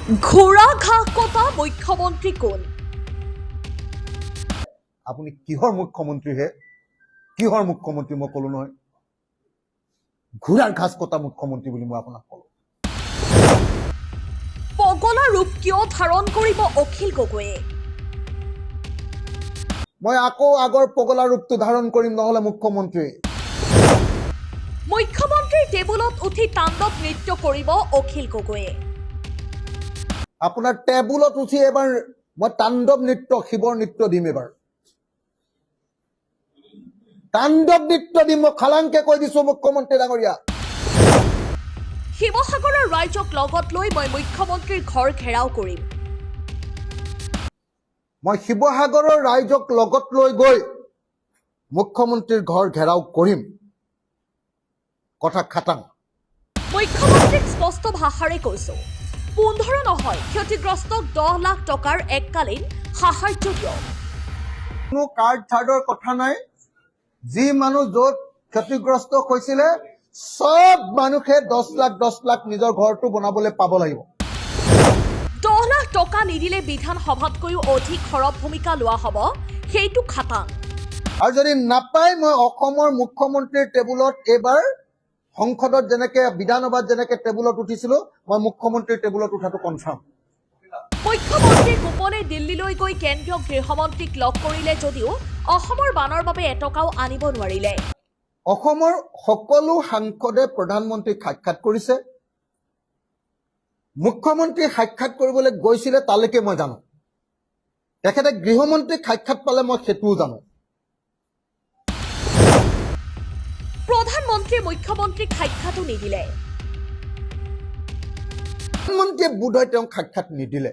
ঘোঁৰা ঘাঁহ কটা মুখ্যমন্ত্ৰী কোন? আপুনি কিহৰ মুখ্যমন্ত্ৰী হে? কিহৰ মুখ্যমন্ত্ৰী মই ক'লো নহয়, ঘোঁৰাৰ ঘাস কটা মুখ্যমন্ত্ৰী বুলি মই আপোনাক ক'লো। পগলা ৰূপ কিয় ধাৰণ কৰিব অখিল গগৈয়ে? মই আকৌ আগৰ পগলা ৰূপটো ধাৰণ কৰিম, নহ'লে মুখ্যমন্ত্ৰী। মুখ্যমন্ত্ৰীৰ টেবুলত উঠি তাণ্ডৱ নৃত্য কৰিব অখিল গগৈয়ে। আপোনাৰ টেবুলত উঠি এবাৰ মই তাণ্ডৱ নৃত্য, শিৱৰ নৃত্য দিম। এবাৰ তাণ্ডৱ নৃত্য দিম, মই খালাংকে কৈ দিছো মুখ্যমন্ত্ৰী ডাঙৰীয়া। শিৱসাগৰৰ ৰাইজক লগত লৈ মই মুখ্যমন্ত্ৰীৰ ঘৰ ঘেৰাও কৰিম। মই শিৱসাগৰৰ ৰাইজক লগত লৈ গৈ মুখ্যমন্ত্ৰীৰ ঘৰ ঘেৰাও কৰিম। কথা খাটাং। মুখ্যমন্ত্ৰীক স্পষ্ট ভাষাৰে কৈছো, 15 নহয়, ক্ষতিগ্ৰস্তক 10 লাখ টকাৰ এককালীন সাহায্য দিয়ক। কোনো কাৰ্ড চাৰ্ডৰ কথা নাই। যি মানুহ য'ত ক্ষতিগ্ৰস্ত হৈছিলে সব মানুহে 10 লাখ নিজৰ ঘৰটো বনাবলৈ পাব লাগিব। 10 লাখ টকা নিদিলে বিধানসভাতকৈও অধিক সৰব ভূমিকা লোৱা হ'ব, সেইটো খাটাং। আৰু যদি নাপায়, মই অসমৰ মুখ্যমন্ত্ৰীৰ টেবুলত এইবাৰ সংসদত যেনেকে বিধানসভাত যেনেকে টেবুলত উঠিছিলো, মই মুখ্যমন্ত্ৰীৰ টেবুলত উঠাটো কনফাৰ্ম। মুখ্যমন্ত্ৰী গোপনে দিল্লীলৈ গৈ কেন্দ্ৰীয় গৃহমন্ত্ৰীক লগ কৰিলে যদিও অসমৰ বানৰ বাবে এটকাও আনিব নোৱাৰিলে। অসমৰ সকলো সাংসদে প্ৰধানমন্ত্ৰীক সাক্ষাৎ কৰিছে। মুখ্যমন্ত্ৰী সাক্ষাৎ কৰিবলৈ গৈছিলে তালৈকে মই জানো। তেখেতে গৃহমন্ত্ৰীক সাক্ষাৎ পালে মই সেইটোও জানো। প্ৰধানমন্ত্ৰীয়ে মুখ্যমন্ত্ৰীক সাক্ষাতো নিদিলে। প্ৰধানমন্ত্ৰীয়ে বোধহয় তেওঁক সাক্ষাৎ নিদিলে।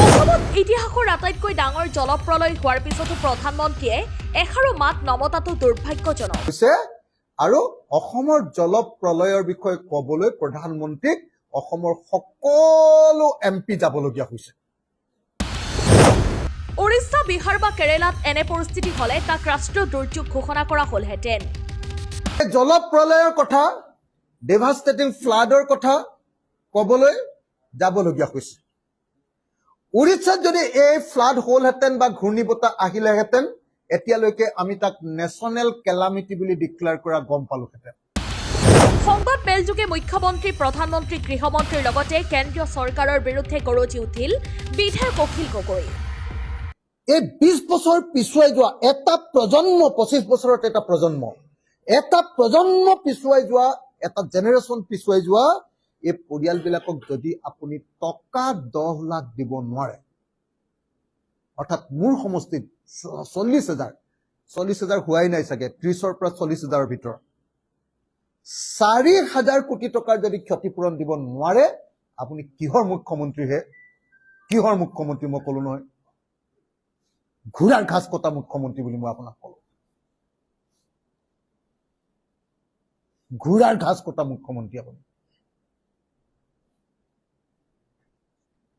অসমত ইতিহাসৰ আটাইতকৈ ডাঙৰ জলপ্ৰলয় হোৱাৰ পিছতো প্ৰধানমন্ত্ৰীয়ে এষাৰো মাত নমতাটো দুৰ্ভাগ্যজনক। আৰু অসমৰ জলপ্ৰলয়ৰ বিষয়ে ক'বলৈ প্ৰধানমন্ত্ৰীক অসমৰ সকলো MP যাবলগীয়া হৈছে। উৰিষ্যা, বিহাৰ বা কেৰালাত এনে পৰিস্থিতি হলে তাক ৰাষ্ট্ৰীয় দুৰ্যোগ ঘোষণা কৰা হলহেঁতেন। জলপ্ৰলয়ৰ কথা, ডেভাষ্টেটিং ফ্লাডৰ কথা ক'বলৈ যাবলগীয়া হৈছে। উৰিষ্যাত যদি এই ফ্লাড হ'লহেঁতেন বা ঘূৰ্ণী বতাহ আহিলেহেঁতেন, এতিয়ালৈকে আমি তাক নেশ্যনেল কেলামিটি বুলি ডিক্লেয়াৰ কৰা গম পালোহেঁতেন। সংবাদ মেলযোগে মুখ্যমন্ত্ৰী, প্ৰধানমন্ত্ৰী, গৃহমন্ত্ৰীৰ লগতে কেন্দ্ৰীয় চৰকাৰৰ বিৰুদ্ধে গৰজি উঠিল বিধায়ক অখিল গগৈ। এই 20 বছৰ পিছুৱাই যোৱা এটা প্ৰজন্ম, 25 বছৰত এটা প্ৰজন্ম পিছুৱাই যোৱা, এটা জেনেৰেশ্যন পিছুৱাই যোৱা এই পৰিয়ালবিলাকক যদি আপুনি টকা 10 লাখ দিব নোৱাৰে, অৰ্থাৎ মোৰ সমষ্টিত 40,000 হোৱাই নাই চাগে, 30ৰ পৰা 40,000ৰ ভিতৰত 4,000 কোটি টকাৰ যদি ক্ষতিপূৰণ দিব নোৱাৰে, আপুনি কিহৰ মুখ্যমন্ত্ৰী হে? কিহৰ মুখ্যমন্ত্ৰী মই ক'লো নহয়, ঘোঁৰাৰ ঘাস কটা মুখ্যমন্ত্ৰী বুলি মই আপোনাক ক'লো। ঘোঁৰাৰ ঘাস কটা মুখ্যমন্ত্ৰী আপুনি।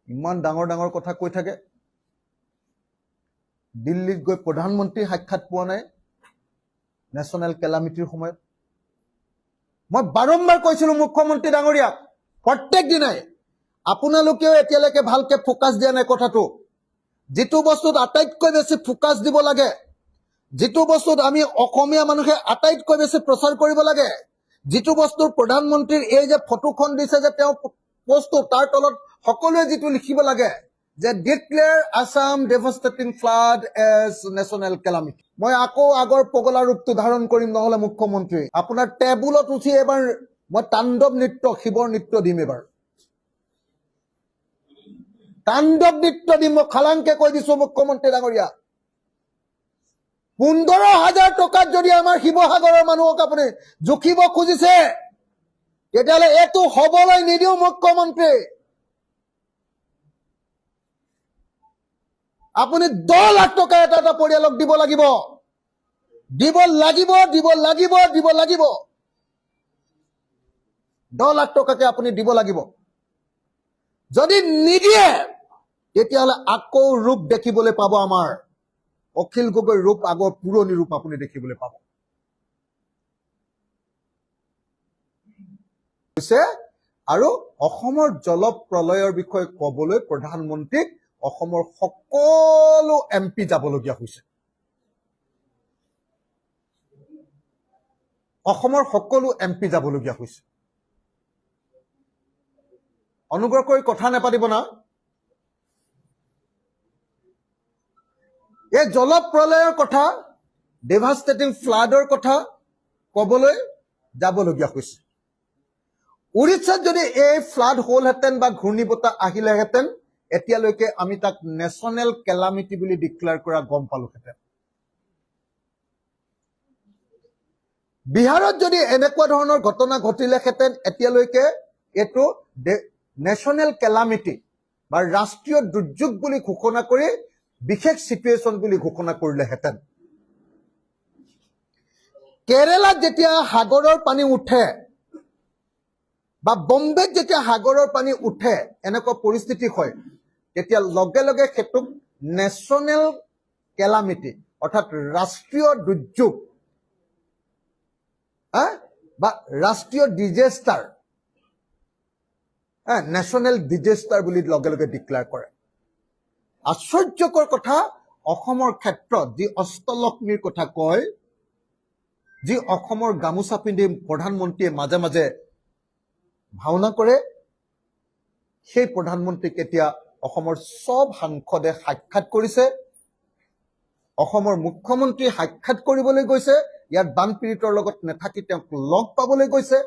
ইমান ডাঙৰ ডাঙৰ কথা কৈ থাকে। দিল্লীত গৈ প্ৰধানমন্ত্ৰী সাক্ষাৎ পোৱা নাই নেশ্যনেল কেলামিটিৰ সময়ত। মই বাৰম্বাৰ কৈছিলো মুখ্যমন্ত্ৰী ডাঙৰীয়াক, প্ৰত্যেক দিনাই আপোনালোকেও এতিয়ালৈকে ভালকে ফোকাছ দিয়া নাই কথাটো। যিটো বস্তুত আটাইতকৈ বেছি ফোকাছ দিব লাগে, যিটো বস্তুত আমি অসমীয়া মানুহে আটাইতকৈ বেছি প্ৰচাৰ কৰিব লাগে, যিটো বস্তুৰ প্ৰধানমন্ত্ৰীৰ এই যে ফটোখন দিছে যে তেওঁ পোষ্টটো, তাৰ তলত সকলোৱে যিটো লিখিব লাগে যে declare Assam devastating flood as national calamity. মই আকৌ আগৰ পগলা ৰূপটো ধাৰণ কৰিম, নহ'লে মুখ্যমন্ত্ৰী। আপোনাৰ টেবুলত উঠি এবাৰ মই তাণ্ডৱ নৃত্য, শিৱৰ নৃত্য দিম। এবাৰ তাণ্ডৱ নৃত্য দিম, মই খালাংকে কৈ দিছো মুখ্যমন্ত্ৰী ডাঙৰীয়া। 15,000 টকাত যদি আমাৰ শিৱসাগৰৰ মানুহক আপুনি জুখিব খুজিছে, তেতিয়াহ'লে এইটো হবলৈ নিদিও মুখ্যমন্ত্ৰী। আপুনি 10 লাখ টকা এটা এটা পৰিয়ালক দিব লাগিব, দিব লাগিব, দিব লাগিব, দিব লাগিব। 10 লাখ টকাকে আপুনি দিব লাগিব। যদি নিদিয়ে, তেতিয়াহ'লে আকৌ ৰূপ দেখিবলৈ পাব আমাৰ অখিল গগৈৰ ৰূপ, আগৰ পুৰণি ৰূপ আপুনি দেখিবলৈ পাব। আৰু অসমৰ জল প্ৰলয়ৰ বিষয়ে ক'বলৈ প্ৰধানমন্ত্ৰীক অসমৰ সকলো MP যাবলগীয়া হৈছে। অসমৰ সকলো MP যাবলগীয়া হৈছে। অনুগ্ৰহ কৰি কথা নেপাতিব না। এই জল প্ৰলয়ৰ কথা, ডেভাষ্টেটিং ফ্লাডৰ কথা ক'বলৈ যাবলগীয়া হৈছে। উৰিষ্যাত যদি এই ফ্লাড হ'লহেঁতেন বা ঘূৰ্ণী বতাহ আহিলেহেঁতেন, এতিয়ালৈকে আমি তাক নেশ্যনেল কেলামিটি বুলি ডিক্লেয়াৰ কৰা গম পালোহেঁতেন। বিহাৰত যদি এনেকুৱা ধৰণৰ ঘটনা ঘটিলেহেঁতেন, এতিয়ালৈকে এইটো নেশ্যনেল কেলামিটি বা ৰাষ্ট্ৰীয় দুৰ্যোগ বুলি ঘোষণা কৰি বিশেষ চিটুৱেশ্যন বুলি ঘোষণা কৰিলেহেঁতেন। কেৰেলাত যেতিয়া সাগৰৰ পানী উঠে বা বম্বেত যেতিয়া সাগৰৰ পানী উঠে, এনেকুৱা পৰিস্থিতি হয়, তেতিয়া লগে লগে সেইটোক নেশ্যনেল কেলামিটি অৰ্থাৎ ৰাষ্ট্ৰীয় দুৰ্যোগ বা ৰাষ্ট্ৰীয় ডিজেষ্টাৰ, নেশ্যনেল ডিজেষ্টাৰ বুলি লগে লগে ডিক্লেয়াৰ কৰে। আশ্চৰ্যকৰ কথা, অসমৰ ক্ষেত্ৰত যি অষ্টলক্ষ্মীৰ কথা কয়, যি অসমৰ গামোচা পিন্ধি প্ৰধানমন্ত্ৰীয়ে মাজে মাজে ভাওনা কৰে, সেই প্ৰধানমন্ত্ৰীক এতিয়া অসমৰ সব সাংসদে সাক্ষাৎ কৰিছে। অসমৰ মুখ্যমন্ত্ৰী সাক্ষাৎ কৰিবলৈ গৈছে। ইয়াত বানপীড়িতৰ লগত নেথাকি তেওঁক লগ পাবলৈ গৈছে।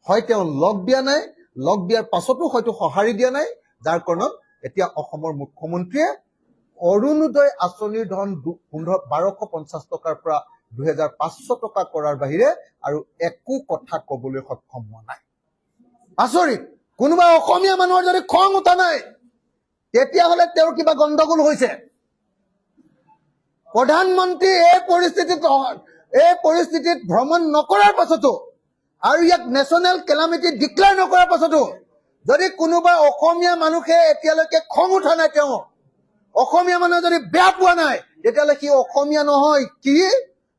হয়, তেওঁ লগ দিয়া নাই, লগ দিয়াৰ পাছতো হয়তো সঁহাৰি দিয়া নাই, যাৰ কাৰণত এতিয়া অসমৰ মুখ্যমন্ত্ৰীয়ে অৰুণোদয় আঁচনিৰ ধন 1250 টকাৰ পৰা 2500 টকা কৰাৰ বাহিৰে আৰু একো কথা ক'বলৈ সক্ষম হোৱা নাই। আচৰিত। কোনোবা অসমীয়া মানুহৰ যদি খং উঠা নাই, তেতিয়াহ'লে তেওঁৰ কিবা গণ্ডগোল হৈছে। প্ৰধানমন্ত্ৰী এই পৰিস্থিতিত ভ্ৰমণ নকৰাৰ পাছতো আৰু ইয়াক নেশ্যনেল কেলামিটি ডিক্লেয়াৰ নকৰাৰ পাছতো যদি কোনোবা অসমীয়া মানুহে এতিয়ালৈকে খং উঠা নাই, তেওঁ অসমীয়া মানুহে যদি বেয়া পোৱা নাই, তেতিয়াহ'লে সি অসমীয়া নহয়, কি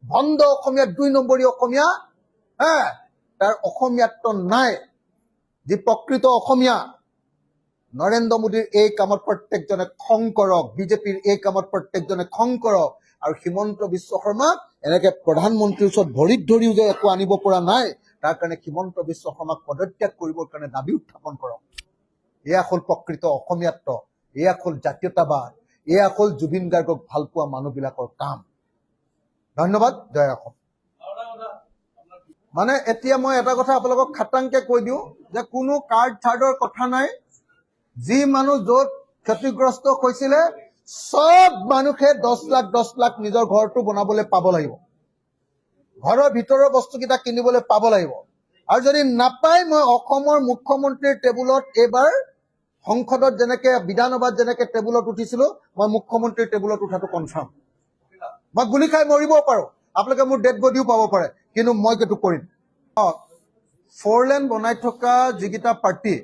ভণ্ড অসমীয়া, 2 নম্বৰী অসমীয়া। তাৰ অসমীয়াত্ব নাই। যি প্ৰকৃত অসমীয়া, নৰেন্দ্ৰ মোদীৰ এই কামত প্ৰত্যেকজনে খং কৰক, বিজেপিৰ এই কামত প্ৰত্যেকজনে খং কৰক। আৰু হিমন্ত বিশ্ব শৰ্মাক এনেকে প্ৰধানমন্ত্ৰীৰ ওচৰত ভৰিত ধৰিও যে একো আনিব পৰা নাই, তাৰ কাৰণে হিমন্ত বিশ্ব শৰ্মাক পদত্যাগ কৰিবৰ কাৰণে দাবী উত্থাপন কৰক। এয়া হ'ল প্ৰকৃত অসমীয়াত্ব, এয়া হ'ল জাতীয়তাবাদ, এয়া হ'ল জুবিন গাৰ্গক ভাল পোৱা মানুহবিলাকৰ কাম। ধন্যবাদ। জয় অসম। মানে এতিয়া মই এটা কথা আপোনালোকক খাটাংকে কৈ দিওঁ যে কোনো কাৰ্ড চাৰ্ডৰ কথা নাই। যি মানুহ য'ত ক্ষতিগ্ৰস্ত হৈছিলে, সব মানুহে 10 লাখ নিজৰ ঘৰটো বনাবলৈ পাব লাগিব, ঘৰৰ ভিতৰৰ বস্তুকেইটা কিনিবলৈ পাব লাগিব। আৰু যদি নাপায়, মই অসমৰ মুখ্যমন্ত্ৰীৰ টেবুলত এইবাৰ সংসদত যেনেকে বিধানসভাত যেনেকে টেবুলত উঠিছিলো, মই মুখ্যমন্ত্ৰীৰ টেবুলত উঠাটো কনফাৰ্ম। মই গুলি খাই মৰিবও পাৰো, আপোনালোকে মোৰ ডেড বডিও পাব পাৰে, কিন্তু মই সেইটো কৰিম। 4 লেন বনাই থকা যিকেইটা পাৰ্টি,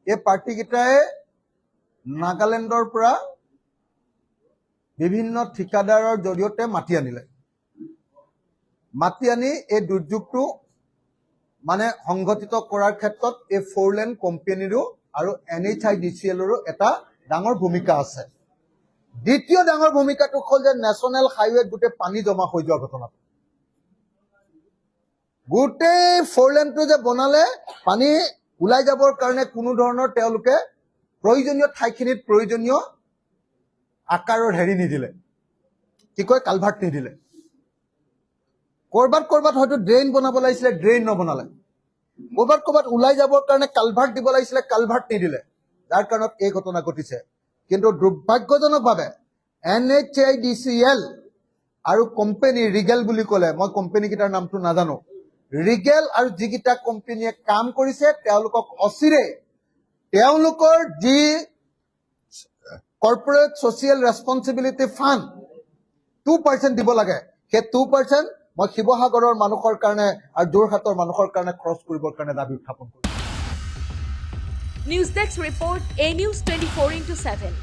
এই পাৰ্টিকেইটাই নাগালেণ্ডৰ পৰা বিভিন্ন ঠিকাদাৰৰ জৰিয়তে মাটি আনিলে। মাটি আনি এই দুৰ্যোগটো মানে সংঘটিত কৰাৰ ক্ষেত্ৰত এই 4 লেন কোম্পানীৰো আৰু NHIDCLৰো এটা ডাঙৰ ভূমিকা আছে। দ্বিতীয় ডাঙৰ ভূমিকাটো হ'ল যে নেশ্যনেল হাইৱেত গোটেই পানী জমা হৈ যোৱা ঘটনাটো। গোটেই 4 লেনটো যে বনালে, পানী ওলাই যাবৰ কাৰণে কোনো ধৰণৰ তেওঁলোকে প্ৰয়োজনীয় ঠাইখিনিত প্ৰয়োজনীয় আকাৰৰ হেৰি নিদিলে, কি কয়, কালভাৰ্ট নিদিলে। কৰবাত হয়তো ড্ৰেইন বনাব লাগিছিলে, ড্ৰেইন নবনালে। কৰবাত ওলাই যাবৰ কাৰণে কালভাৰ্ট দিব লাগিছিলে, কালভাৰ্ট নিদিলে, যাৰ কাৰণত এই ঘটনা ঘটিছে। কিন্তু দুৰ্ভাগ্যজনকভাৱে NHIDCL আৰু কোম্পানী ৰিগেল বুলি ক'লে, মই কোম্পানীকেইটাৰ নামটো নাজানো, ৰিগেল আৰু যিকেইটা কোম্পানীয়ে কাম কৰিছে, তেওঁলোকক অচিৰে তেওঁলোকৰ যি কৰ্পৰেট ছ'চিয়েল ৰেছপঞ্চিবিলিটি ফাণ্ড 2% দিব লাগে, সেই 2% মই শিৱসাগৰৰ মানুহৰ কাৰণে আৰু যোৰহাটৰ মানুহৰ কাৰণে খৰচ কৰিবৰ কাৰণে দাবী উত্থাপন কৰিছোঁ। News desk report, A News 24/7।